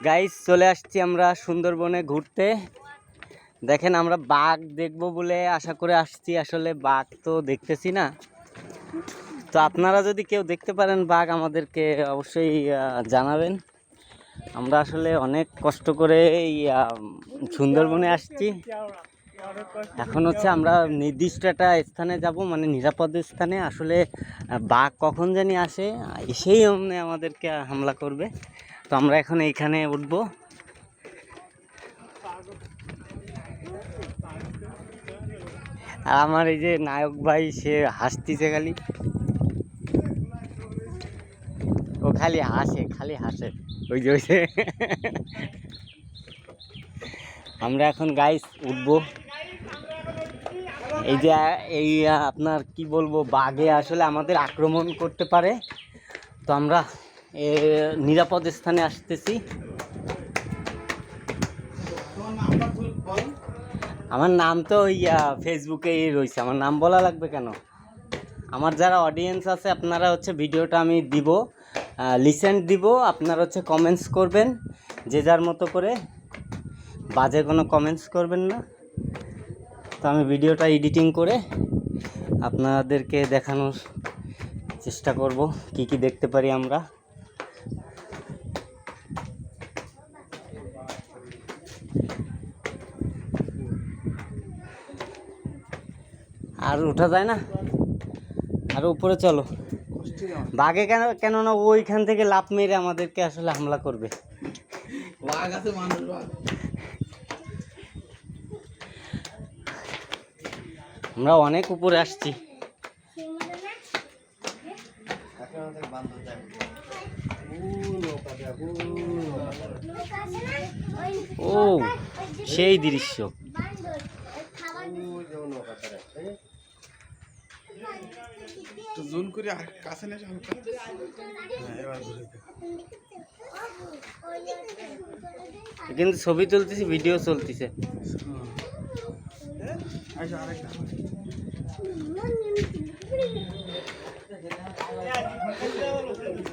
Guys চলে আসছি আমরা সুন্দরবনে ঘুরতে। দেখেন আমরা বাঘ দেখবো বলে আশা করে আসছি, আসলে বাঘ তো দেখতেছি না। তো আপনারা যদি কেউ দেখতে পারেন বাঘ আমাদেরকে অবশ্যই জানাবেন। আমরা আসলে অনেক কষ্ট করে এই সুন্দরবনে আসছি। এখন হচ্ছে আমরা নির্দিষ্ট একটা স্থানে যাব, মানে নিরাপদ স্থানে। আসলে বাঘ কখন জানি আসে, এসেই আমাদেরকে হামলা করবে। তো আমরা এখন এইখানে উঠবো। আর আমার এই যে নায়ক ভাই, সে হাসতিছে খালি, ও খালি হাসে ওই যে আমরা এখন গাইস উঠবো। এই যে এই আপনার কি বলবো, বাঘে আসলে আমাদের আক্রমণ করতে পারে। তো আমরা নিরাপদ স্থানে আসতেছি। আমার নাম তো ফেসবুকেই রয়েছে, আমার নাম বলা লাগবে কেন? আমার যারা অডিয়েন্স আছে, আপনারা হচ্ছে ভিডিওটা আমি দিব, লিসেন্ট দিব, আপনারা হচ্ছে কমেন্টস করবেন যে যার মতো করে, বাজে কোনো কমেন্টস করবেন না। তো আমি ভিডিওটা এডিটিং করে আপনাদেরকে দেখানোর চেষ্টা করব কি কি দেখতে পারি আমরা। আর উঠা যায় না, আর উপরে চলো। বাঘে কেননা ওইখান থেকে লাফ মেরে আমাদেরকে আসলে হামলা করবে। আমরা অনেক উপরে আসছি। ও সেই দৃশ্য। জুম করে কাছে নিয়ে হালকা। কিন্তু ছবি তুলতেছি, ভিডিও চলতেছে। আচ্ছা আরেকটা